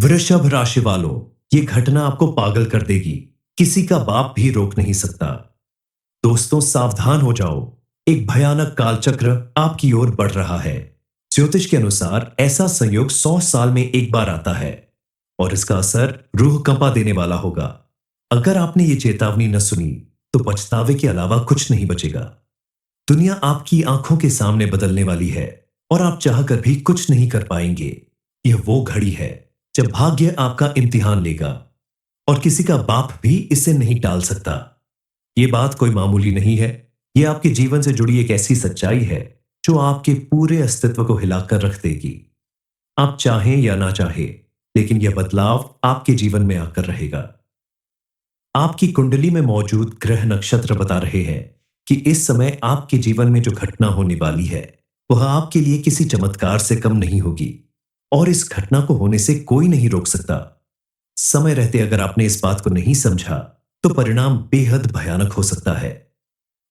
वृषभ राशि वालों, ये घटना आपको पागल कर देगी। किसी का बाप भी रोक नहीं सकता। दोस्तों, सावधान हो जाओ। एक भयानक कालचक्र आपकी ओर बढ़ रहा है। ज्योतिष के अनुसार ऐसा संयोग 100 साल में एक बार आता है और इसका असर रूह कंपा देने वाला होगा। अगर आपने ये चेतावनी न सुनी तो पछतावे के अलावा कुछ नहीं बचेगा। दुनिया आपकी आंखों के सामने बदलने वाली है और आप चाहकर भी कुछ नहीं कर पाएंगे। यह वो घड़ी है जब भाग्य आपका इम्तिहान लेगा और किसी का बाप भी इसे नहीं टाल सकता। ये बात कोई मामूली नहीं है। यह आपके जीवन से जुड़ी एक ऐसी सच्चाई है जो आपके पूरे अस्तित्व को हिलाकर रख देगी। आप चाहें या ना चाहें, लेकिन यह बदलाव आपके जीवन में आकर रहेगा। आपकी कुंडली में मौजूद ग्रह नक्षत्र बता रहे हैं कि इस समय आपके जीवन में जो घटना होने वाली है वह आपके लिए किसी चमत्कार से कम नहीं होगी और इस घटना को होने से कोई नहीं रोक सकता। समय रहते अगर आपने इस बात को नहीं समझा तो परिणाम बेहद भयानक हो सकता है।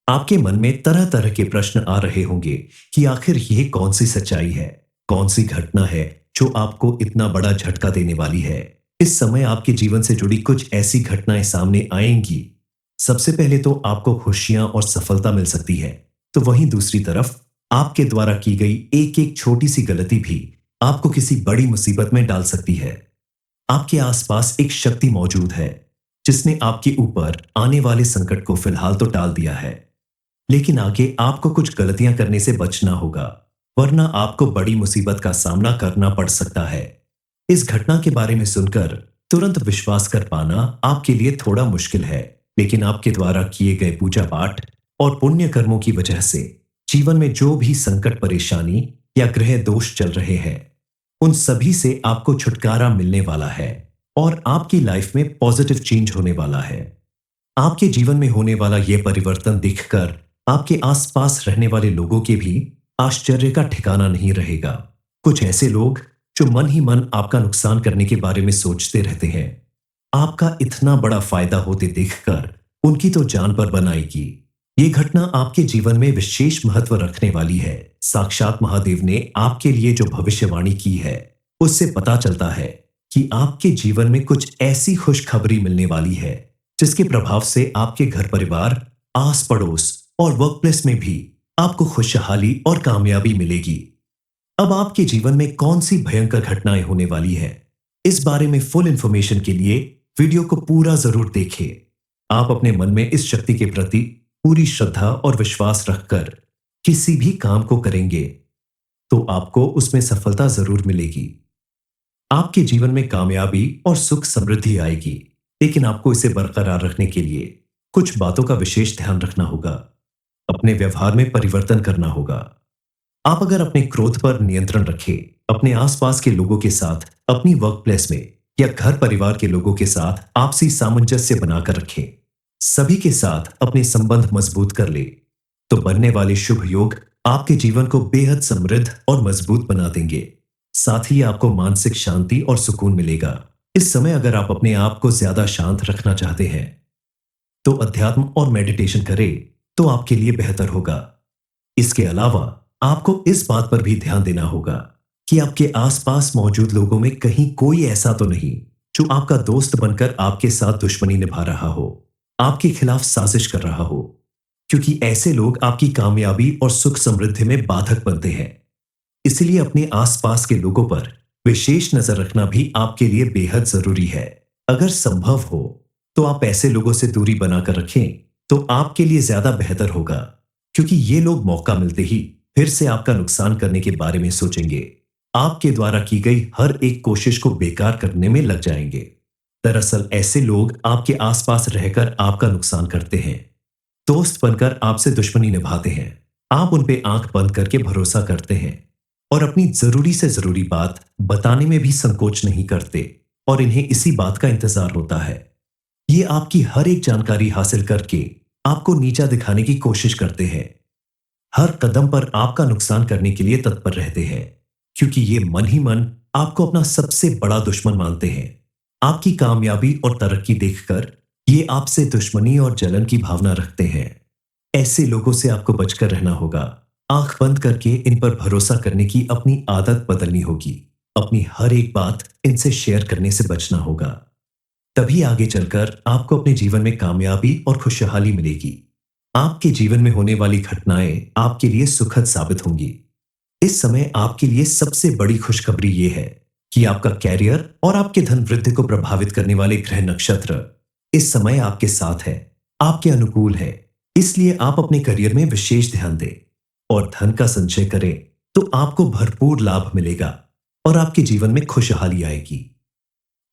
आपके मन में तरह तरह के प्रश्न आ रहे होंगे कि आखिर यह कौन सी सच्चाई है, कौन सी घटना है जो आपको इतना बड़ा झटका देने वाली है। इस समय आपके जीवन से जुड़ी कुछ ऐसी घटनाएं सामने आएंगी। सबसे पहले तो आपको खुशियां और सफलता मिल सकती है, तो वहीं दूसरी तरफ आपके द्वारा की गई एक एक छोटी सी गलती भी आपको किसी बड़ी मुसीबत में डाल सकती है। आपके आसपास एक शक्ति मौजूद है जिसने आपके ऊपर आने वाले संकट को फिलहाल तो टाल दिया है, लेकिन आगे आपको कुछ गलतियां करने से बचना होगा, वरना आपको बड़ी मुसीबत का सामना करना पड़ सकता है। इस घटना के बारे में सुनकर तुरंत विश्वास कर पाना आपके लिए थोड़ा मुश्किल है, लेकिन आपके द्वारा किए गए पूजा पाठ और पुण्य कर्मों की वजह से जीवन में जो भी संकट, परेशानी या ग्रह दोष चल रहे हैं, उन सभी से आपको छुटकारा मिलने वाला है और आपकी लाइफ में पॉजिटिव चेंज होने वाला है। आपके जीवन में होने वाला यह परिवर्तन देखकर आपके आसपास रहने वाले लोगों के भी आश्चर्य का ठिकाना नहीं रहेगा। कुछ ऐसे लोग जो मन ही मन आपका नुकसान करने के बारे में सोचते रहते हैं, आपका इतना बड़ा फायदा होते देखकर उनकी तो जान पर बन आएगी। ये घटना आपके जीवन में विशेष महत्व रखने वाली है। साक्षात महादेव ने आपके लिए जो भविष्यवाणी की है उससे पता चलता है कि आपके जीवन में कुछ ऐसी खुशखबरी मिलने वाली है जिसके प्रभाव से आपके घर परिवार, आस पड़ोस और वर्कप्लेस में भी आपको खुशहाली और कामयाबी मिलेगी। अब आपके जीवन में कौन सी भयंकर घटनाएं होने वाली है, इस बारे में फुल इंफॉर्मेशन के लिए वीडियो को पूरा जरूर देखें। आप अपने मन में इस शक्ति के प्रति पूरी श्रद्धा और विश्वास रखकर किसी भी काम को करेंगे तो आपको उसमें सफलता जरूर मिलेगी। आपके जीवन में कामयाबी और सुख समृद्धि आएगी, लेकिन आपको इसे बरकरार रखने के लिए कुछ बातों का विशेष ध्यान रखना होगा। अपने व्यवहार में परिवर्तन करना होगा। आप अगर अपने क्रोध पर नियंत्रण रखें, अपने आसपास के लोगों के साथ, अपनी वर्क प्लेस में या घर परिवार के लोगों के साथ आपसी सामंजस्य बनाकर रखें, सभी के साथ अपने संबंध मजबूत कर ले, तो बनने वाले शुभ योग आपके जीवन को बेहद समृद्ध और मजबूत बना देंगे। साथ ही आपको मानसिक शांति और सुकून मिलेगा। इस समय अगर आप अपने आप को ज्यादा शांत रखना चाहते हैं तो अध्यात्म और मेडिटेशन करें तो आपके लिए बेहतर होगा। इसके अलावा आपको इस बात पर भी ध्यान देना होगा कि आपके आसपास मौजूद लोगों में कहीं कोई ऐसा तो नहीं जो आपका दोस्त बनकर आपके साथ दुश्मनी निभा रहा हो, आपके खिलाफ साजिश कर रहा हो, क्योंकि ऐसे लोग आपकी कामयाबी और सुख समृद्धि में बाधक बनते हैं। इसलिए अपने आसपास के लोगों पर विशेष नजर रखना भी आपके लिए बेहद जरूरी है। अगर संभव हो तो आप ऐसे लोगों से दूरी बनाकर रखें तो आपके लिए ज्यादा बेहतर होगा, क्योंकि ये लोग मौका मिलते ही फिर से आपका नुकसान करने के बारे में सोचेंगे। आपके द्वारा की गई हर एक कोशिश को बेकार करने में लग जाएंगे। दरअसल ऐसे लोग आपके आसपास रहकर आपका नुकसान करते हैं, दोस्त बनकर आपसे दुश्मनी निभाते हैं। आप उन पे आंख बंद करके भरोसा करते हैं और अपनी जरूरी से जरूरी बात बताने में भी संकोच नहीं करते और इन्हें इसी बात का इंतजार होता है। ये आपकी हर एक जानकारी हासिल करके आपको नीचा दिखाने की कोशिश करते हैं। हर कदम पर आपका नुकसान करने के लिए तत्पर रहते हैं, क्योंकि ये मन ही मन आपको अपना सबसे बड़ा दुश्मन मानते हैं। आपकी कामयाबी और तरक्की देखकर ये आपसे दुश्मनी और जलन की भावना रखते हैं। ऐसे लोगों से आपको बचकर रहना होगा। आंख बंद करके इन पर भरोसा करने की अपनी आदत बदलनी होगी। अपनी हर एक बात इनसे शेयर करने से बचना होगा। तभी आगे चलकर आपको अपने जीवन में कामयाबी और खुशहाली मिलेगी। आपके जीवन में होने वाली घटनाएं आपके लिए सुखद साबित होंगी। इस समय आपके लिए सबसे बड़ी खुशखबरी ये है कि आपका कैरियर और आपके धन वृद्धि को प्रभावित करने वाले ग्रह नक्षत्र इस समय आपके साथ है, आपके अनुकूल है। इसलिए आप अपने करियर में विशेष ध्यान दें और धन का संचय करें तो आपको भरपूर लाभ मिलेगा और आपके जीवन में खुशहाली आएगी।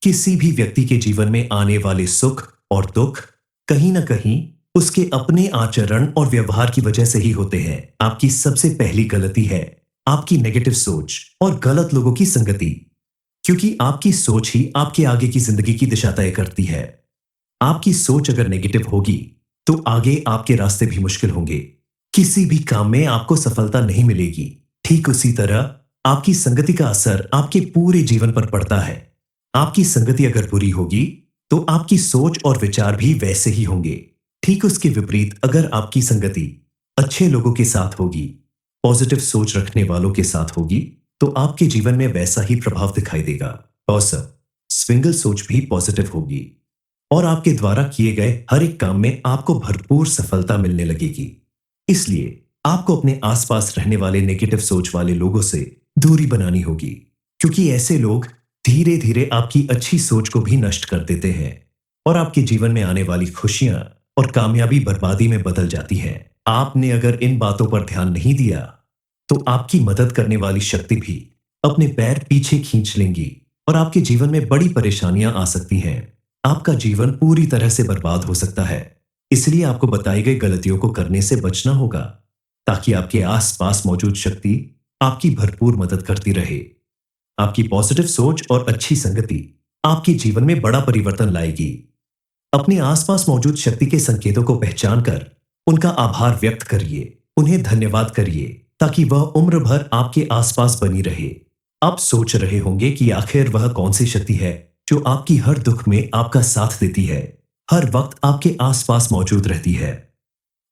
किसी भी व्यक्ति के जीवन में आने वाले सुख और दुख कहीं ना कहीं उसके अपने आचरण और व्यवहार की वजह से ही होते हैं। आपकी सबसे पहली गलती है आपकी नेगेटिव सोच और गलत लोगों की संगति, क्योंकि आपकी सोच ही आपके आगे की जिंदगी की दिशा तय करती है। आपकी सोच अगर नेगेटिव होगी तो आगे आपके रास्ते भी मुश्किल होंगे। किसी भी काम में आपको सफलता नहीं मिलेगी। ठीक उसी तरह आपकी संगति का असर आपके पूरे जीवन पर पड़ता है। आपकी संगति अगर बुरी होगी तो आपकी सोच और विचार भी वैसे ही होंगे। ठीक उसके विपरीत अगर आपकी संगति अच्छे लोगों के साथ होगी, पॉजिटिव सोच रखने वालों के साथ होगी, तो आपके जीवन में वैसा ही प्रभाव दिखाई देगा। और स्विंगल सोच भी पॉजिटिव होगी और आपके द्वारा किए गए हर एक काम में आपको भरपूर सफलता मिलने लगेगी। इसलिए आपको अपने आसपास रहने वाले नेगेटिव सोच वाले लोगों से दूरी बनानी होगी, क्योंकि ऐसे लोग धीरे धीरे आपकी अच्छी सोच को भी नष्ट कर देते हैं और आपके जीवन में आने वाली खुशियां और कामयाबी बर्बादी में बदल जाती है। आपने अगर इन बातों पर ध्यान नहीं दिया तो आपकी मदद करने वाली शक्ति भी अपने पैर पीछे खींच लेंगी और आपके जीवन में बड़ी परेशानियां आ सकती हैं। आपका जीवन पूरी तरह से बर्बाद हो सकता है। इसलिए आपको बताई गई गलतियों को करने से बचना होगा ताकि आपके आसपास मौजूद शक्ति आपकी भरपूर मदद करती रहे। आपकी पॉजिटिव सोच और अच्छी संगति आपके जीवन में बड़ा परिवर्तन लाएगी। अपने आसपास मौजूद शक्ति के संकेतों को पहचान कर उनका आभार व्यक्त करिए, उन्हें धन्यवाद करिए ताकि वह उम्र भर आपके आसपास बनी रहे। आप सोच रहे होंगे कि आखिर वह कौन सी शक्ति है जो आपकी हर दुख में आपका साथ देती है, हर वक्त आपके आसपास मौजूद रहती है।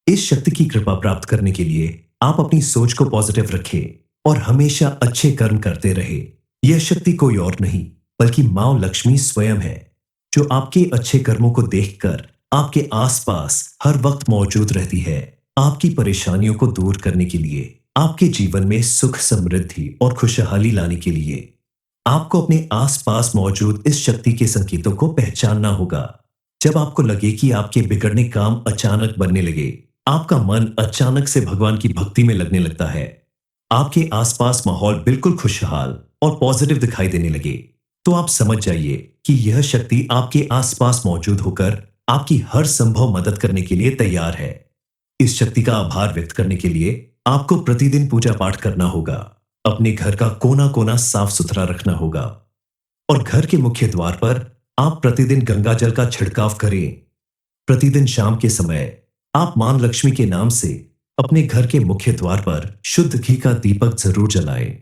इस शक्ति की कृपा प्राप्त करने के लिए आप अपनी सोच को पॉजिटिव रखें और हमेशा अच्छे कर्म करते रहे। यह शक्ति कोई और नहीं बल्कि मां लक्ष्मी स्वयं है, जो आपके अच्छे कर्मों को देखकर आपके आसपास हर वक्त मौजूद रहती है। आपकी परेशानियों को दूर करने के लिए, आपके जीवन में सुख समृद्धि और खुशहाली लाने के लिए आपको अपने आसपास मौजूद इस शक्ति के संकेतों को पहचानना होगा। जब आपको लगे कि आपके बिगड़ने काम अचानक बनने लगे, आपका मन अचानक से भगवान की भक्ति में लगने लगता है, आपके आसपास माहौल बिल्कुल खुशहाल और पॉजिटिव दिखाई देने लगे, तो आप समझ जाइए कि यह शक्ति आपके आसपास मौजूद होकर आपकी हर संभव मदद करने के लिए तैयार है। इस शक्ति का आभार व्यक्त करने के लिए आपको प्रतिदिन पूजा पाठ करना होगा, अपने घर का कोना कोना साफ सुथरा रखना होगा और घर के मुख्य द्वार पर आप प्रतिदिन गंगा जल का छिड़काव करें। प्रतिदिन शाम के समय आप मां लक्ष्मी के नाम से अपने घर के मुख्य द्वार पर शुद्ध घी का दीपक जरूर जलाएं।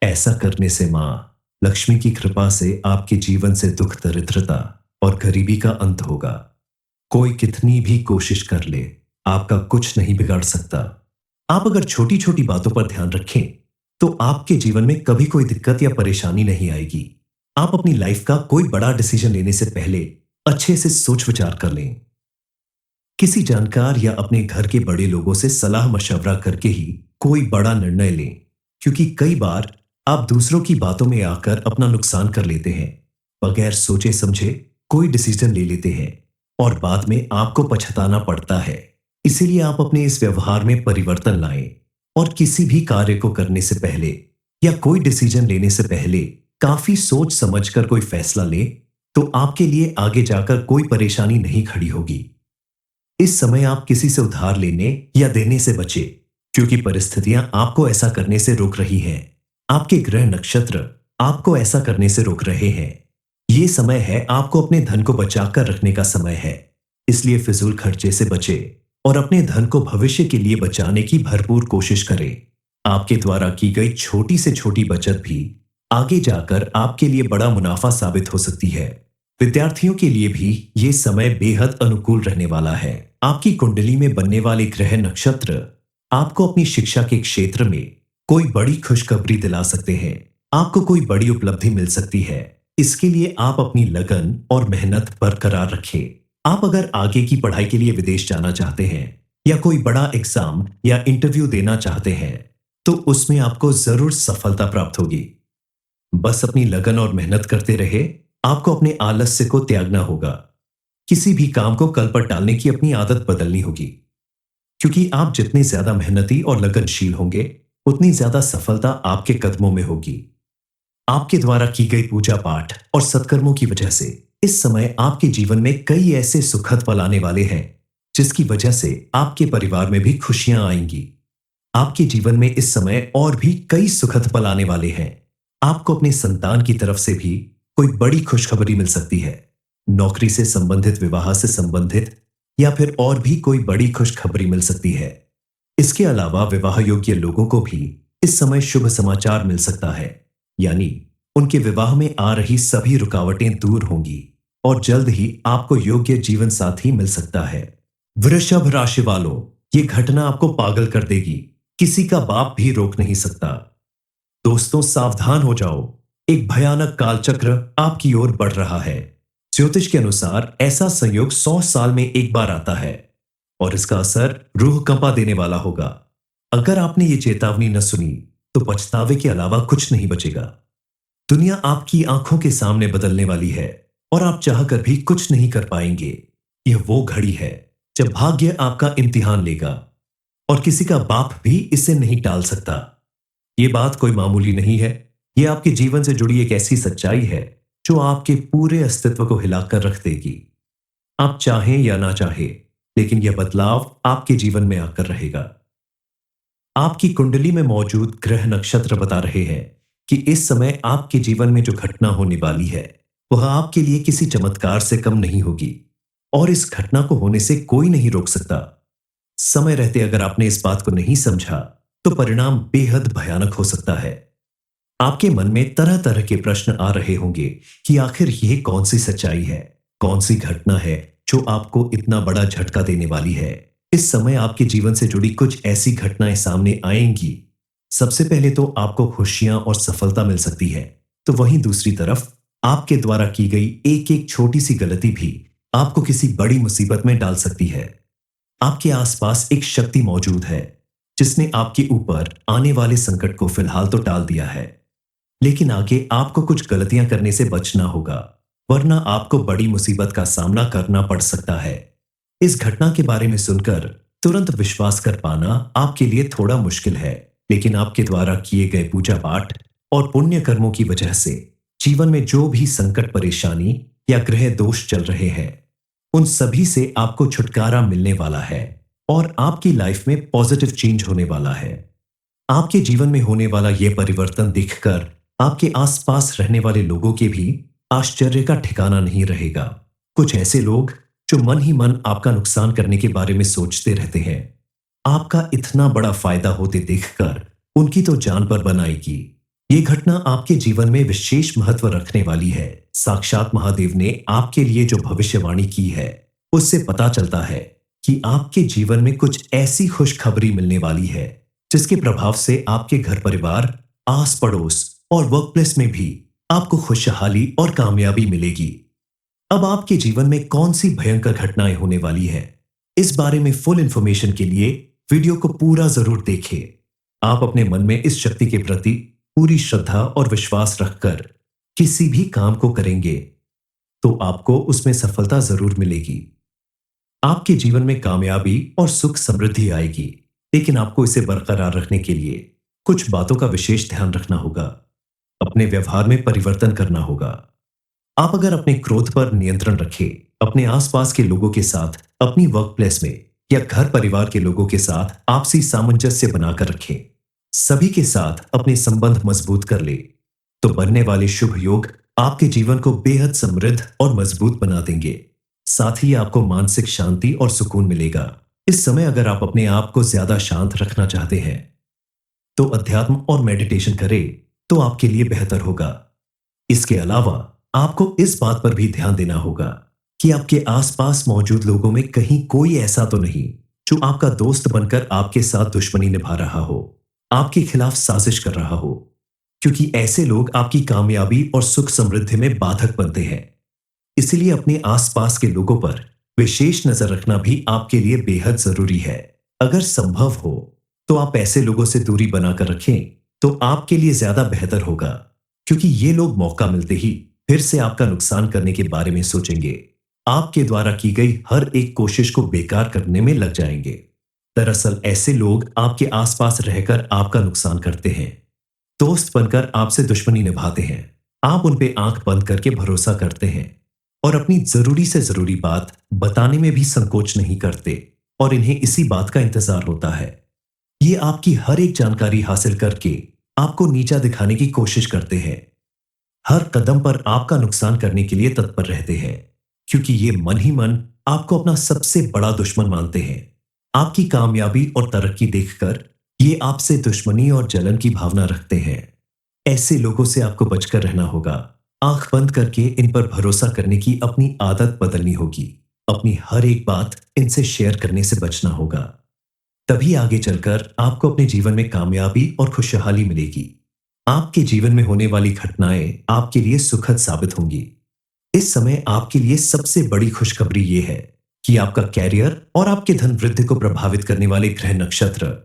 ऐसा करने से मां लक्ष्मी की कृपा से आपके जीवन से दुख दरिद्रता और गरीबी का अंत होगा। कोई कितनी भी कोशिश कर ले, आपका कुछ नहीं बिगाड़ सकता। आप अगर छोटी छोटी बातों पर ध्यान रखें तो आपके जीवन में कभी कोई दिक्कत या परेशानी नहीं आएगी। आप अपनी लाइफ का कोई बड़ा डिसीजन लेने से पहले अच्छे से सोच विचार कर लें। किसी जानकार या अपने घर के बड़े लोगों से सलाह मशवरा करके ही कोई बड़ा निर्णय लें, क्योंकि कई बार आप दूसरों की बातों में आकर अपना नुकसान कर लेते हैं। बगैर सोचे समझे कोई डिसीजन ले लेते हैं और बाद में आपको पछताना पड़ता है। इसीलिए आप अपने इस व्यवहार में परिवर्तन लाएं और किसी भी कार्य को करने से पहले या कोई डिसीजन लेने से पहले काफी सोच समझकर कोई फैसला लें, तो आपके लिए आगे जाकर कोई परेशानी नहीं खड़ी होगी। इस समय आप किसी से उधार लेने या देने से बचें, क्योंकि परिस्थितियां आपको ऐसा करने से रोक रही हैं। आपके ग्रह नक्षत्र आपको ऐसा करने से रोक रहे हैं। ये समय है आपको अपने धन को बचाकर रखने का समय है। इसलिए फिजूल खर्चे से बचें और अपने धन को भविष्य के लिए बचाने की भरपूर कोशिश करें। आपके द्वारा की गई छोटी से छोटी बचत भी आगे जाकर आपके लिए बड़ा मुनाफा साबित हो सकती है। विद्यार्थियों के लिए भी ये समय बेहद अनुकूल रहने वाला है। आपकी कुंडली में बनने वाले ग्रह नक्षत्र आपको अपनी शिक्षा के क्षेत्र में कोई बड़ी खुशखबरी दिला सकते हैं। आपको कोई बड़ी उपलब्धि मिल सकती है। इसके लिए आप अपनी लगन और मेहनत बरकरार रखें। आप अगर आगे की पढ़ाई के लिए विदेश जाना चाहते हैं या कोई बड़ा एग्जाम या इंटरव्यू देना चाहते हैं, तो उसमें आपको जरूर सफलता प्राप्त होगी। बस अपनी लगन और मेहनत करते रहे। आपको अपने आलस्य को त्यागना होगा। किसी भी काम को कल पर टालने की अपनी आदत बदलनी होगी, क्योंकि आप जितने ज्यादा मेहनती और लगनशील होंगे, उतनी ज्यादा सफलता आपके कदमों में होगी। आपके द्वारा की गई पूजा पाठ और सत्कर्मों की वजह से इस समय आपके जीवन में कई ऐसे सुखद पल आने वाले हैं, जिसकी वजह से आपके परिवार में भी खुशियां आएंगी। आपके जीवन में इस समय और भी कई सुखद पल आने वाले हैं। आपको अपने संतान की तरफ से भी कोई बड़ी खुशखबरी मिल सकती है। नौकरी से संबंधित, विवाह से संबंधित या फिर और भी कोई बड़ी खुशखबरी मिल सकती है। इसके अलावा विवाह योग्य लोगों को भी इस समय शुभ समाचार मिल सकता है, यानी उनके विवाह में आ रही सभी रुकावटें दूर होंगी और जल्द ही आपको योग्य जीवन साथी मिल सकता है। वृषभ राशि वालों, ये घटना आपको पागल कर देगी। किसी का बाप भी रोक नहीं सकता। दोस्तों, सावधान हो जाओ। एक भयानक कालचक्र आपकी ओर बढ़ रहा है। ज्योतिष के अनुसार ऐसा संयोग 100 साल में एक बार आता है और इसका असर रूह कंपा देने वाला होगा। अगर आपने ये चेतावनी न सुनी, तो पछतावे के अलावा कुछ नहीं बचेगा। दुनिया आपकी आंखों के सामने बदलने वाली है और आप चाहकर भी कुछ नहीं कर पाएंगे। यह वो घड़ी है जब भाग्य आपका इम्तिहान लेगा और किसी का बाप भी इसे नहीं टाल सकता। ये बात कोई मामूली नहीं है। यह आपके जीवन से जुड़ी एक ऐसी सच्चाई है जो आपके पूरे अस्तित्व को हिलाकर रख देगी। आप चाहें या ना चाहें, लेकिन यह बदलाव आपके जीवन में आकर रहेगा। आपकी कुंडली में मौजूद ग्रह नक्षत्र बता रहे हैं कि इस समय आपके जीवन में जो घटना होने वाली है, वह आपके लिए किसी चमत्कार से कम नहीं होगी और इस घटना को होने से कोई नहीं रोक सकता। समय रहते अगर आपने इस बात को नहीं समझा, तो परिणाम बेहद भयानक हो सकता है। आपके मन में तरह तरह के प्रश्न आ रहे होंगे कि आखिर यह कौन सी सच्चाई है, कौन सी घटना है जो आपको इतना बड़ा झटका देने वाली है। इस समय आपके जीवन से जुड़ी कुछ ऐसी घटनाएं सामने आएंगी। सबसे पहले तो आपको खुशियां और सफलता मिल सकती है, तो वहीं दूसरी तरफ आपके द्वारा की गई एक एक छोटी सी गलती भी आपको किसी बड़ी मुसीबत में डाल सकती है। आपके आसपास एक शक्ति मौजूद है जिसने आपके ऊपर आने वाले संकट को फिलहाल तो टाल दिया है, लेकिन आगे आपको कुछ गलतियां करने से बचना होगा, वरना आपको बड़ी मुसीबत का सामना करना पड़ सकता है। इस घटना के बारे में सुनकर तुरंत विश्वास कर पाना आपके लिए थोड़ा मुश्किल है, लेकिन आपके द्वारा किए गए पूजा पाठ और पुण्य कर्मों की वजह से जीवन में जो भी संकट, परेशानी या ग्रह दोष चल रहे हैं, उन सभी से आपको छुटकारा मिलने वाला है और आपकी लाइफ में पॉजिटिव चेंज होने वाला है। आपके जीवन में होने वाला यह परिवर्तन देखकर आपके आसपास रहने वाले लोगों के भी आश्चर्य का ठिकाना नहीं रहेगा। कुछ ऐसे लोग जो मन ही मन आपका नुकसान करने के बारे में सोचते रहते हैं, आपका इतना बड़ा फायदा होते देखकर उनकी तो जान पर बन आएगी। ये घटना आपके जीवन में विशेष महत्व रखने वाली है। साक्षात महादेव ने आपके लिए जो भविष्यवाणी की है, उससे पता चलता है कि आपके जीवन में कुछ ऐसी खुशखबरी मिलने वाली है जिसके प्रभाव से आपके घर परिवार, आस पड़ोस और वर्कप्लेस में भी आपको खुशहाली और कामयाबी मिलेगी। अब आपके जीवन में कौन सी भयंकर घटनाएं होने वाली है, इस बारे में फुल इंफॉर्मेशन के लिए वीडियो को पूरा जरूर देखें। आप अपने मन में इस शक्ति के प्रति पूरी श्रद्धा और विश्वास रखकर किसी भी काम को करेंगे तो आपको उसमें सफलता जरूर मिलेगी। आपके जीवन में कामयाबी और सुख समृद्धि आएगी, लेकिन आपको इसे बरकरार रखने के लिए कुछ बातों का विशेष ध्यान रखना होगा। अपने व्यवहार में परिवर्तन करना होगा। आप अगर अपने क्रोध पर नियंत्रण रखें, अपने आसपास के लोगों के साथ, अपनी वर्क प्लेस में या घर परिवार के लोगों के साथ आपसी सामंजस्य बनाकर रखें, सभी के साथ अपने संबंध मजबूत कर ले, तो बनने वाले शुभ योग आपके जीवन को बेहद समृद्ध और मजबूत बना देंगे। साथ ही आपको मानसिक शांति और सुकून मिलेगा। इस समय अगर आप अपने आप को ज्यादा शांत रखना चाहते हैं, तो अध्यात्म और मेडिटेशन करें तो आपके लिए बेहतर होगा। इसके अलावा आपको इस बात पर भी ध्यान देना होगा कि आपके आसपास मौजूद लोगों में कहीं कोई ऐसा तो नहीं जो आपका दोस्त बनकर आपके साथ दुश्मनी निभा रहा हो, आपके खिलाफ साजिश कर रहा हो। क्योंकि ऐसे लोग आपकी कामयाबी और सुख समृद्धि में बाधक बनते हैं। इसलिए अपने आसपास के लोगों पर विशेष नजर रखना भी आपके लिए बेहद जरूरी है। अगर संभव हो तो आप ऐसे लोगों से दूरी बनाकर रखें तो आपके लिए ज्यादा बेहतर होगा, क्योंकि ये लोग मौका मिलते ही फिर से आपका नुकसान करने के बारे में सोचेंगे। आपके द्वारा की गई हर एक कोशिश को बेकार करने में लग जाएंगे। दरअसल ऐसे लोग आपके आसपास रहकर आपका नुकसान करते हैं, दोस्त बनकर आपसे दुश्मनी निभाते हैं। आप उन पे आंख बंद करके भरोसा करते हैं और अपनी जरूरी से जरूरी बात बताने में भी संकोच नहीं करते, और इन्हें इसी बात का इंतजार होता है। ये आपकी हर एक जानकारी हासिल करके आपको नीचा दिखाने की कोशिश करते हैं। हर कदम पर आपका नुकसान करने के लिए तत्पर रहते हैं, क्योंकि ये मन ही मन आपको अपना सबसे बड़ा दुश्मन मानते हैं। आपकी कामयाबी और तरक्की देखकर ये आपसे दुश्मनी और जलन की भावना रखते हैं। ऐसे लोगों से आपको बचकर रहना होगा। आंख बंद करके इन पर भरोसा करने की अपनी आदत बदलनी होगी। अपनी हर एक बात इनसे शेयर करने से बचना होगा। तभी आगे चलकर आपको अपने जीवन में कामयाबी और खुशहाली मिलेगी। आपके जीवन में होने वाली घटनाएं आपके लिए सुखद साबित होंगी। इस समय आपके लिए सबसे बड़ी खुशखबरी यह है कि आपका कैरियर और आपके धन वृद्धि को प्रभावित करने वाले ग्रह नक्षत्र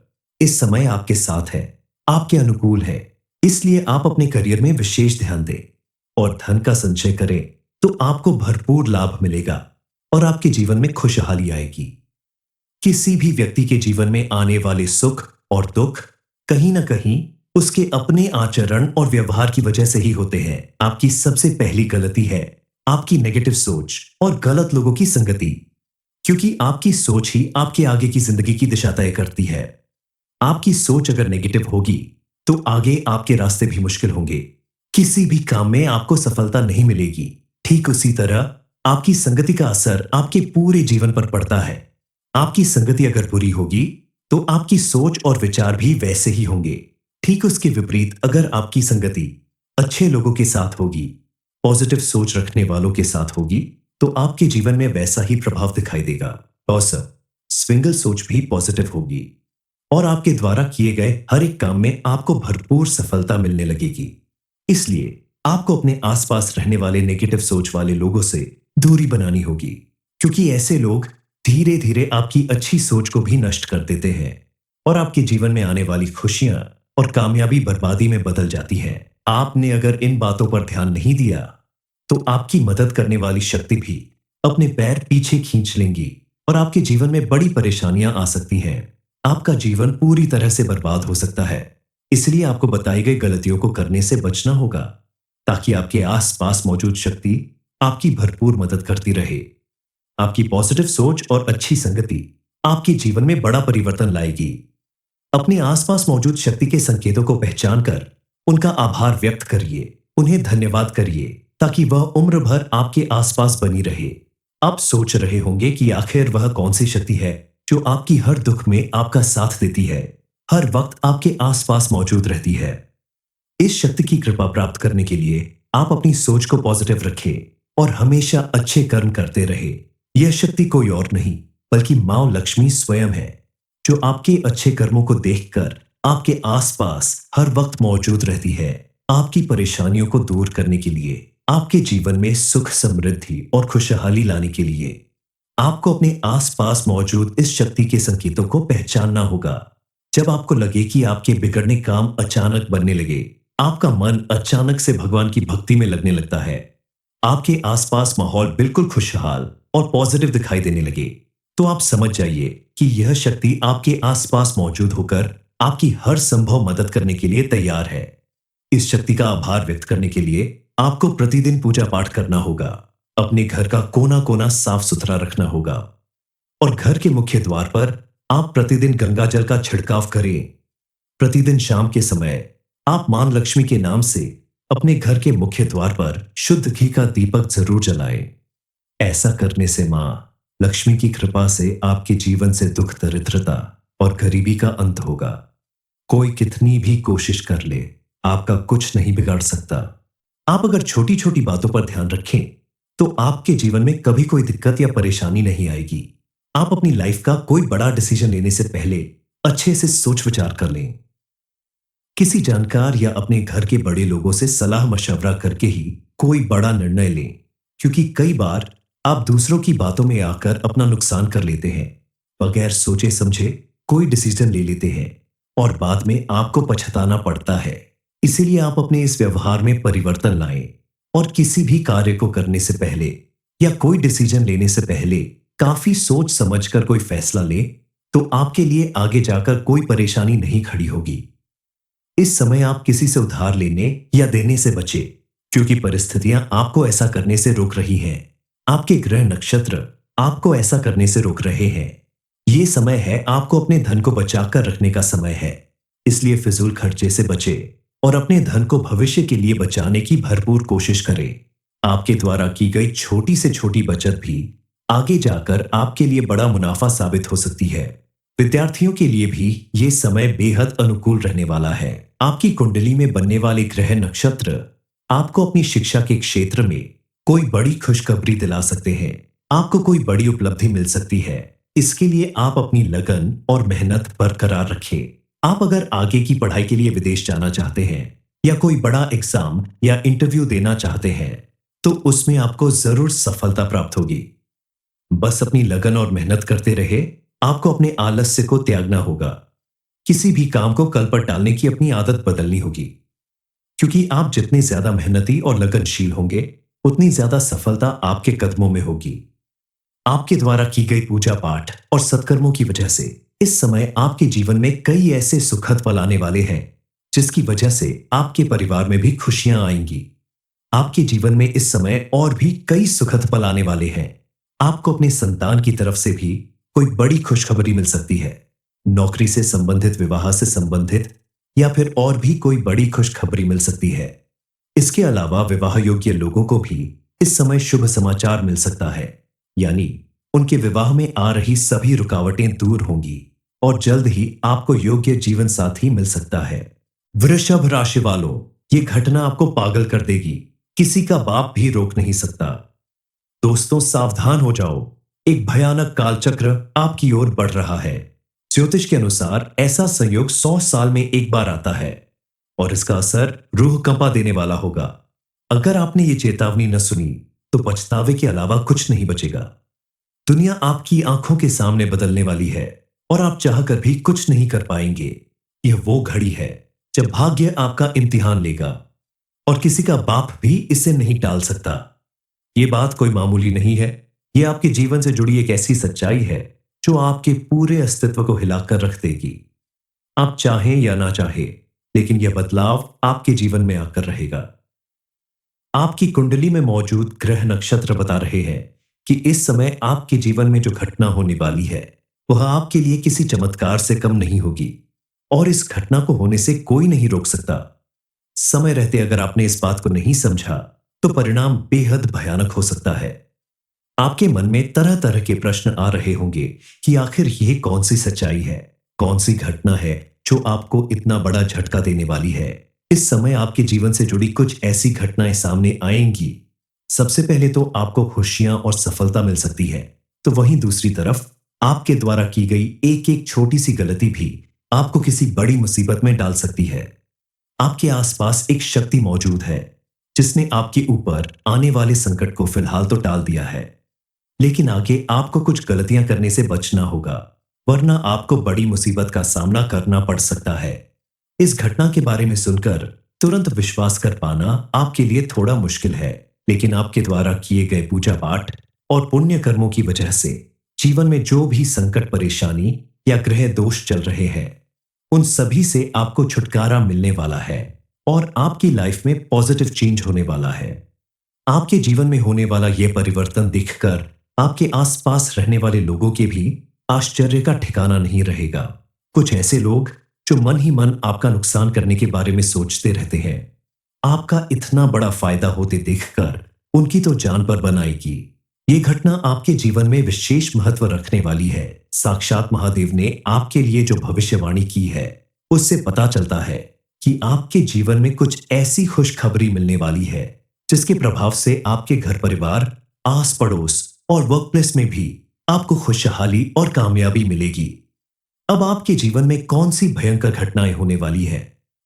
इस समय आपके साथ है, आपके अनुकूल है। इसलिए आप अपने करियर में विशेष ध्यान दें और धन का संचय करें तो आपको भरपूर लाभ मिलेगा और आपके जीवन में खुशहाली आएगी। किसी भी व्यक्ति के जीवन में आने वाले सुख और दुख कहीं ना कहीं उसके अपने आचरण और व्यवहार की वजह से ही होते हैं। आपकी सबसे पहली गलती है आपकी नेगेटिव सोच और गलत लोगों की संगति, क्योंकि आपकी सोच ही आपके आगे की जिंदगी की दिशा तय करती है। आपकी सोच अगर नेगेटिव होगी तो आगे आपके रास्ते भी मुश्किल होंगे। किसी भी काम में आपको सफलता नहीं मिलेगी। ठीक उसी तरह आपकी संगति का असर आपके पूरे जीवन पर पड़ता है। आपकी संगति अगर बुरी होगी तो आपकी सोच और विचार भी वैसे ही होंगे। ठीक उसके विपरीत अगर आपकी संगति अच्छे लोगों के साथ होगी, पॉजिटिव सोच रखने वालों के साथ होगी, तो आपके जीवन में वैसा ही प्रभाव दिखाई देगा। और स्विंगल सोच भी पॉजिटिव होगी और आपके द्वारा किए गए हर एक काम में आपको भरपूर सफलता मिलने लगेगी। इसलिए आपको अपने आसपास रहने वाले नेगेटिव सोच वाले लोगों से दूरी बनानी होगी, क्योंकि ऐसे लोग धीरे धीरे आपकी अच्छी सोच को भी नष्ट कर देते हैं और आपके जीवन में आने वाली खुशियां और कामयाबी बर्बादी में बदल जाती है। आपने अगर इन बातों पर ध्यान नहीं दिया तो आपकी मदद करने वाली शक्ति भी अपने पैर पीछे खींच लेंगी और आपके जीवन में बड़ी परेशानियां आ सकती हैं। आपका जीवन पूरी तरह से बर्बाद हो सकता है। इसलिए आपको बताई गई गलतियों को करने से बचना होगा, ताकि आपके आसपास मौजूद शक्ति आपकी भरपूर मदद करती रहे। आपकी पॉजिटिव सोच और अच्छी संगति आपके जीवन में बड़ा परिवर्तन लाएगी। अपने आसपास मौजूद शक्ति के संकेतों को पहचान कर उनका आभार व्यक्त करिए, उन्हें धन्यवाद करिए, ताकि वह उम्र भर आपके आसपास बनी रहे। आप सोच रहे होंगे कि आखिर वह कौन सी शक्ति है जो आपकी हर दुख में आपका साथ देती है, हर वक्त आपके आसपास मौजूद रहती है। इस शक्ति की कृपा प्राप्त करने के लिए आप अपनी सोच को पॉजिटिव रखें और हमेशा अच्छे कर्म करते रहे। यह शक्ति कोई और नहीं बल्कि मां लक्ष्मी स्वयं है, जो आपके अच्छे कर्मों को देखकर आपके आसपास हर वक्त मौजूद रहती है। आपकी परेशानियों को दूर करने के लिए, आपके जीवन में सुख समृद्धि और खुशहाली लाने के लिए आपको अपने आसपास मौजूद इस शक्ति के संकेतों को पहचानना होगा। जब आपको लगे कि आपके बिगड़ने काम अचानक बनने लगे, आपका मन अचानक से भगवान की भक्ति में लगने लगता है, आपके आसपास माहौल बिल्कुल खुशहाल और पॉजिटिव दिखाई देने लगे, तो आप समझ जाइए कि यह शक्ति आपके आसपास मौजूद होकर आपकी हर संभव मदद करने के लिए तैयार है। इस शक्ति का आभार व्यक्त करने के लिए आपको प्रतिदिन पूजा पाठ करना होगा, अपने घर का कोना कोना साफ सुथरा रखना होगा और घर के मुख्य द्वार पर आप प्रतिदिन गंगा जल का छिड़काव करें। प्रतिदिन शाम के समय आप मां लक्ष्मी के नाम से अपने घर के मुख्य द्वार पर शुद्ध घी का दीपक जरूर जलाएं। ऐसा करने से मां लक्ष्मी की कृपा से आपके जीवन से दुख दरिद्रता और गरीबी का अंत होगा। कोई कितनी भी कोशिश कर ले, आपका कुछ नहीं बिगाड़ सकता। आप अगर छोटी छोटी बातों पर ध्यान रखें तो आपके जीवन में कभी कोई दिक्कत या परेशानी नहीं आएगी। आप अपनी लाइफ का कोई बड़ा डिसीजन लेने से पहले अच्छे से सोच विचार कर लें। किसी जानकार या अपने घर के बड़े लोगों से सलाह मशवरा करके ही कोई बड़ा निर्णय लें, क्योंकि कई बार आप दूसरों की बातों में आकर अपना नुकसान कर लेते हैं। बगैर सोचे समझे कोई डिसीजन ले लेते हैं और बाद में आपको पछताना पड़ता है। इसीलिए आप अपने इस व्यवहार में परिवर्तन लाएं और किसी भी कार्य को करने से पहले या कोई डिसीजन लेने से पहले काफी सोच समझकर कोई फैसला ले, तो आपके लिए आगे जाकर कोई परेशानी नहीं खड़ी होगी। इस समय आप किसी से उधार लेने या देने से बचे, क्योंकि परिस्थितियां आपको ऐसा करने से रोक रही हैं। आपके ग्रह नक्षत्र आपको ऐसा करने से रोक रहे हैं। ये समय है आपको अपने धन को बचाकर रखने का समय है। इसलिए फिजूल खर्चे से बचे और अपने धन को भविष्य के लिए बचाने की भरपूर कोशिश करें। आपके द्वारा की गई छोटी से छोटी बचत भी आगे जाकर आपके लिए बड़ा मुनाफा साबित हो सकती है। विद्यार्थियों के लिए भी ये समय बेहद अनुकूल रहने वाला है। आपकी कुंडली में बनने वाले ग्रह नक्षत्र आपको अपनी शिक्षा के क्षेत्र में कोई बड़ी खुशखबरी दिला सकते हैं। आपको कोई बड़ी उपलब्धि मिल सकती है। इसके लिए आप अपनी लगन और मेहनत बरकरार रखें। आप अगर आगे की पढ़ाई के लिए विदेश जाना चाहते हैं या कोई बड़ा एग्जाम या इंटरव्यू देना चाहते हैं, तो उसमें आपको जरूर सफलता प्राप्त होगी। बस अपनी लगन और मेहनत करते रहे। आपको अपने आलस्य को त्यागना होगा। किसी भी काम को कल पर टालने की अपनी आदत बदलनी होगी, क्योंकि आप जितने ज्यादा मेहनती और लगनशील होंगे, उतनी ज्यादा सफलता आपके कदमों में होगी। आपके द्वारा की गई पूजा पाठ और सत्कर्मों की वजह से इस समय आपके जीवन में कई ऐसे सुखद पल आने वाले हैं, जिसकी वजह से आपके परिवार में भी खुशियां आएंगी। आपके जीवन में इस समय और भी कई सुखद पल आने वाले हैं। आपको अपने संतान की तरफ से भी कोई बड़ी खुशखबरी मिल सकती है। नौकरी से संबंधित, विवाह से संबंधित या फिर और भी कोई बड़ी खुशखबरी मिल सकती है। इसके अलावा विवाह योग्य लोगों को भी इस समय शुभ समाचार मिल सकता है, यानी उनके विवाह में आ रही सभी रुकावटें दूर होंगी और जल्द ही आपको योग्य जीवन साथी मिल सकता है। वृषभ राशि वालों, ये घटना आपको पागल कर देगी। किसी का बाप भी रोक नहीं सकता। दोस्तों, सावधान हो जाओ। एक भयानक कालचक्र आपकी ओर बढ़ रहा है। ज्योतिष के अनुसार ऐसा संयोग 100 साल में एक बार आता है और इसका असर रूह कंपा देने वाला होगा। अगर आपने ये चेतावनी न सुनी, तो पछतावे के अलावा कुछ नहीं बचेगा। दुनिया आपकी आंखों के सामने बदलने वाली है और आप चाहकर भी कुछ नहीं कर पाएंगे। यह वो घड़ी है जब भाग्य आपका इम्तिहान लेगा और किसी का बाप भी इसे नहीं टाल सकता। ये बात कोई मामूली नहीं है। यह आपके जीवन से जुड़ी एक ऐसी सच्चाई है जो आपके पूरे अस्तित्व को हिलाकर रख देगी। आप चाहें या ना चाहें, लेकिन यह बदलाव आपके जीवन में आकर रहेगा। आपकी कुंडली में मौजूद ग्रह नक्षत्र बता रहे हैं कि इस समय आपके जीवन में जो घटना होने वाली है, वह आपके लिए किसी चमत्कार से कम नहीं होगी और इस घटना को होने से कोई नहीं रोक सकता। समय रहते अगर आपने इस बात को नहीं समझा, तो परिणाम बेहद भयानक हो सकता है। आपके मन में तरह तरह के प्रश्न आ रहे होंगे कि आखिर यह कौन सी सच्चाई है, कौन सी घटना है जो आपको इतना बड़ा झटका देने वाली है। इस समय आपके जीवन से जुड़ी कुछ ऐसी घटनाएं सामने आएंगी। सबसे पहले तो आपको खुशियां और सफलता मिल सकती है, तो वहीं दूसरी तरफ आपके द्वारा की गई एक एक छोटी सी गलती भी आपको किसी बड़ी मुसीबत में डाल सकती है। आपके आसपास एक शक्ति मौजूद है जिसने आपके ऊपर आने वाले संकट को फिलहाल तो टाल दिया है, लेकिन आगे आपको कुछ गलतियां करने से बचना होगा, वरना आपको बड़ी मुसीबत का सामना करना पड़ सकता है। इस घटना के बारे में सुनकर तुरंत विश्वास कर पाना आपके लिए थोड़ा मुश्किल है, लेकिन आपके द्वारा किए गए पूजा पाठ और पुण्य कर्मों की वजह से जीवन में जो भी संकट, परेशानी या ग्रह दोष चल रहे हैं, उन सभी से आपको छुटकारा मिलने वाला है और आपकी लाइफ में पॉजिटिव चेंज होने वाला है। आपके जीवन में होने वाला यह परिवर्तन देखकर आपके आसपास रहने वाले लोगों के भी आश्चर्य का ठिकाना नहीं रहेगा। कुछ ऐसे लोग जो मन ही मन आपका नुकसान करने के बारे में सोचते रहते हैं, आपका इतना बड़ा फायदा होते देखकर उनकी तो जान पर बन आएगी। ये घटना आपके जीवन में विशेष महत्व रखने वाली है। साक्षात महादेव ने आपके लिए जो भविष्यवाणी की है, उससे पता चलता है कि आपके जीवन में कुछ ऐसी खुशखबरी मिलने वाली है जिसके प्रभाव से आपके घर परिवार, आस पड़ोस और वर्क प्लेस में भी आपको खुशहाली और कामयाबी मिलेगी। अब आपके जीवन में कौन सी भयंकर घटनाएं होने वाली है,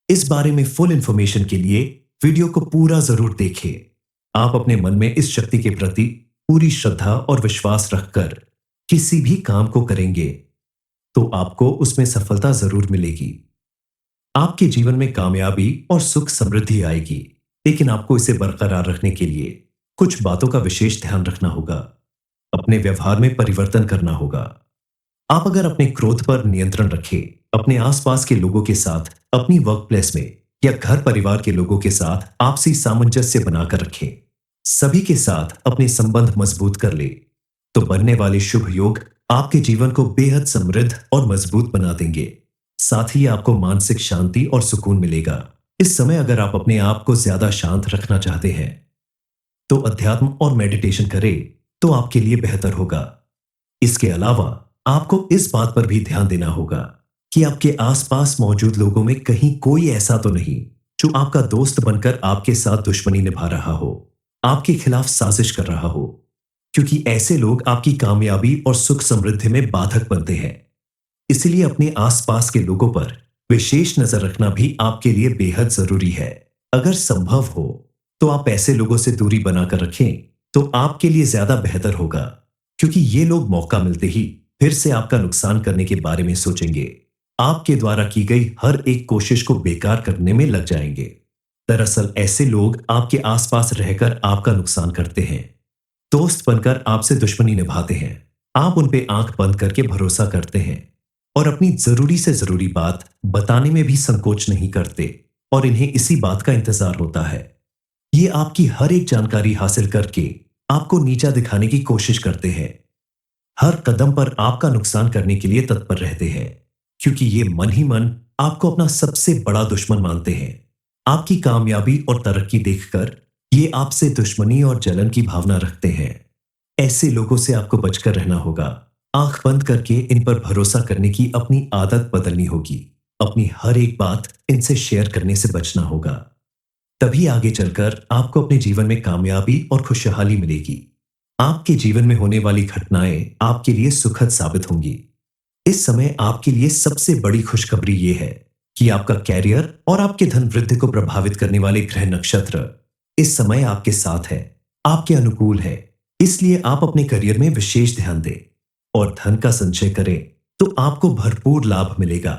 इस बारे में फुल इंफॉर्मेशन के लिए वीडियो को पूरा जरूर देखें। आप अपने मन में इस शक्ति के प्रति पूरी श्रद्धा और विश्वास रखकर किसी भी काम को करेंगे तो आपको उसमें सफलता जरूर मिलेगी। आपके जीवन में कामयाबी और सुख समृद्धि आएगी, लेकिन आपको इसे बरकरार रखने के लिए कुछ बातों का विशेष ध्यान रखना होगा। अपने व्यवहार में परिवर्तन करना होगा। आप अगर अपने क्रोध पर नियंत्रण रखें, अपने आसपास के लोगों के साथ, अपनी वर्क प्लेस में या घर परिवार के लोगों के साथ आपसी सामंजस्य बनाकर रखें, सभी के साथ अपने संबंध मजबूत कर ले, तो बनने वाले शुभ योग आपके जीवन को बेहद समृद्ध और मजबूत बना देंगे। साथ ही आपको मानसिक शांति और सुकून मिलेगा। इस समय अगर आप अपने आप को ज्यादा शांत रखना चाहते हैं तो अध्यात्म और मेडिटेशन करें तो आपके लिए बेहतर होगा। इसके अलावा आपको इस बात पर भी ध्यान देना होगा कि आपके आसपास मौजूद लोगों में कहीं कोई ऐसा तो नहीं जो आपका दोस्त बनकर आपके साथ दुश्मनी निभा रहा हो, आपके खिलाफ साजिश कर रहा हो, क्योंकि ऐसे लोग आपकी कामयाबी और सुख समृद्धि में बाधक बनते हैं। इसलिए अपने आसपास के लोगों पर विशेष नजर रखना भी आपके लिए बेहद जरूरी है। अगर संभव हो तो आप ऐसे लोगों से दूरी बनाकर रखें तो आपके लिए ज्यादा बेहतर होगा, क्योंकि ये लोग मौका मिलते ही फिर से आपका नुकसान करने के बारे में सोचेंगे। आपके द्वारा की गई हर एक कोशिश को बेकार करने में लग जाएंगे। दरअसल ऐसे लोग आपके आसपास रहकर आपका नुकसान करते हैं, दोस्त बनकर आपसे दुश्मनी निभाते हैं। आप उन पे आंख बंद करके भरोसा करते हैं और अपनी जरूरी से जरूरी बात बताने में भी संकोच नहीं करते और इन्हें इसी बात का इंतजार होता है। ये आपकी हर एक जानकारी हासिल करके आपको नीचा दिखाने की कोशिश करते हैं। हर कदम पर आपका नुकसान करने के लिए तत्पर रहते हैं, क्योंकि ये मन ही मन आपको अपना सबसे बड़ा दुश्मन मानते हैं। आपकी कामयाबी और तरक्की देखकर ये आपसे दुश्मनी और जलन की भावना रखते हैं। ऐसे लोगों से आपको बचकर रहना होगा। आंख बंद करके इन पर भरोसा करने की अपनी आदत बदलनी होगी। अपनी हर एक बात इनसे शेयर करने से बचना होगा। तभी आगे चलकर आपको अपने जीवन में कामयाबी और खुशहाली मिलेगी। आपके जीवन में होने वाली घटनाएं आपके लिए सुखद साबित होंगी। इस समय आपके लिए सबसे बड़ी खुशखबरी यह है कि आपका कैरियर और आपके धन वृद्धि को प्रभावित करने वाले ग्रह नक्षत्र इस समय आपके साथ है, आपके अनुकूल है। इसलिए आप अपने करियर में विशेष ध्यान दें और धन का संचय करें तो आपको भरपूर लाभ मिलेगा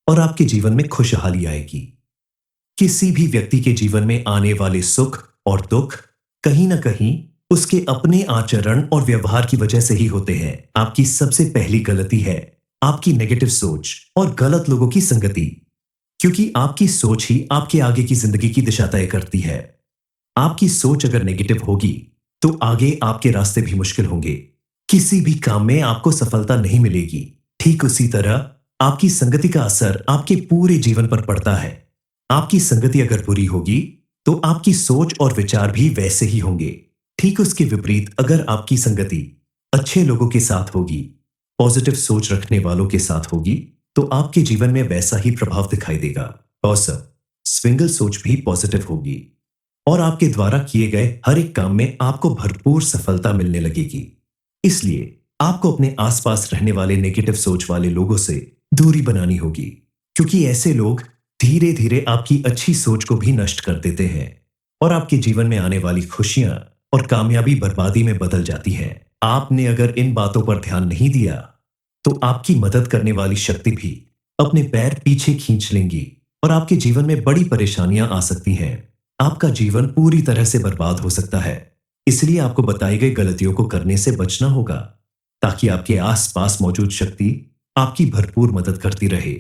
और आपके जीवन में खुशहाली आएगी। किसी भी व्यक्ति के जीवन में आने वाले सुख और दुख कहीं ना कहीं उसके अपने आचरण और व्यवहार की वजह से ही होते हैं। आपकी सबसे पहली गलती है आपकी नेगेटिव सोच और गलत लोगों की संगति, क्योंकि आपकी सोच ही आपके आगे की जिंदगी की दिशा तय करती है। आपकी सोच अगर नेगेटिव होगी तो आगे आपके रास्ते भी मुश्किल होंगे। किसी भी काम में आपको सफलता नहीं मिलेगी। ठीक उसी तरह आपकी संगति का असर आपके पूरे जीवन पर पड़ता है। आपकी संगति अगर बुरी होगी तो आपकी सोच और विचार भी वैसे ही होंगे। ठीक उसके विपरीत अगर आपकी संगति अच्छे लोगों के साथ होगी, पॉजिटिव सोच रखने वालों के साथ होगी, तो आपके जीवन में वैसा ही प्रभाव दिखाई देगा। और स्विंगल सोच भी पॉजिटिव होगी और आपके द्वारा किए गए हर एक काम में आपको भरपूर सफलता मिलने लगेगी। इसलिए आपको अपने आसपास रहने वाले नेगेटिव सोच वाले लोगों से दूरी बनानी होगी, क्योंकि ऐसे लोग धीरे धीरे आपकी अच्छी सोच को भी नष्ट कर देते हैं और आपके जीवन में आने वाली खुशियां और कामयाबी बर्बादी में बदल जाती है। आपने अगर इन बातों पर ध्यान नहीं दिया तो आपकी मदद करने वाली शक्ति भी अपने पैर पीछे खींच लेंगी और आपके जीवन में बड़ी परेशानियां आ सकती हैं। आपका जीवन पूरी तरह से बर्बाद हो सकता है। इसलिए आपको बताई गई गलतियों को करने से बचना होगा, ताकि आपके आसपास मौजूद शक्ति आपकी भरपूर मदद करती रहे।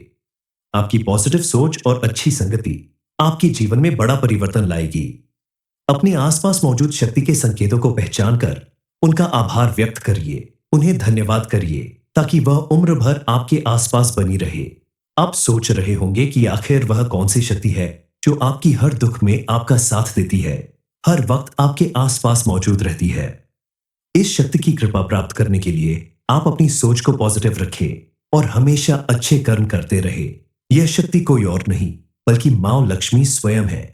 आपकी पॉजिटिव सोच और अच्छी संगति आपके जीवन में बड़ा परिवर्तन लाएगी। अपने आसपास मौजूद शक्ति के संकेतों को पहचान कर उनका आभार व्यक्त करिए, उन्हें धन्यवाद करिए, ताकि वह उम्र भर आपके आसपास बनी रहे। आप सोच रहे होंगे कि आखिर वह कौन सी शक्ति है जो आपकी हर दुख में आपका साथ देती है, हर वक्त आपके आसपास मौजूद रहती है। इस शक्ति की कृपा प्राप्त करने के लिए आप अपनी सोच को पॉजिटिव रखें और हमेशा अच्छे कर्म करते रहे। यह शक्ति कोई और नहीं बल्कि मां लक्ष्मी स्वयं है,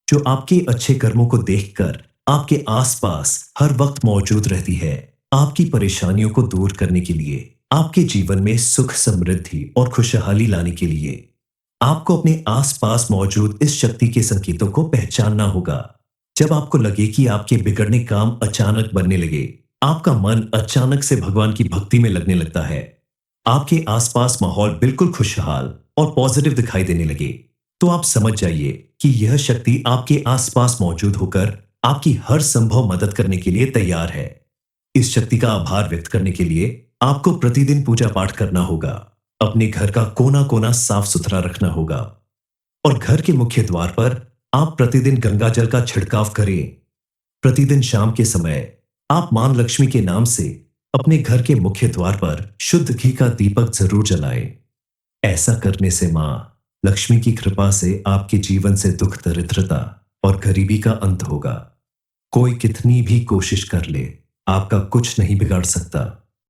जो आपके अच्छे कर्मों को देखकर आपके आसपास हर वक्त मौजूद रहती है, आपकी परेशानियों को दूर करने के लिए, आपके जीवन में सुख समृद्धि और खुशहाली लाने के लिए। आपको अपने आसपास मौजूद इस शक्ति के संकेतों को पहचानना होगा। जब आपको लगे कि आपके बिगड़ने काम अचानक बनने लगे, आपका मन अचानक से भगवान की भक्ति में लगने लगता है, आपके आसपास माहौल बिल्कुल खुशहाल और पॉजिटिव दिखाई देने लगे, तो आप समझ जाइए कि यह शक्ति आपके आसपास मौजूद होकर आपकी हर संभव मदद करने के लिए तैयार है। इस शक्ति का आभार व्यक्त करने के लिए आपको प्रतिदिन पूजा पाठ करना होगा, अपने घर का कोना कोना साफ सुथरा रखना होगा और घर के मुख्य द्वार पर आप प्रतिदिन गंगा जल का छिड़काव करें। प्रतिदिन शाम के समय आप मां लक्ष्मी के नाम से अपने घर के मुख्य द्वार पर शुद्ध घी का दीपक जरूर जलाएं। ऐसा करने से मां लक्ष्मी की कृपा से आपके जीवन से दुख दरिद्रता और गरीबी का अंत होगा। कोई कितनी भी कोशिश कर ले, आपका कुछ नहीं बिगाड़ सकता।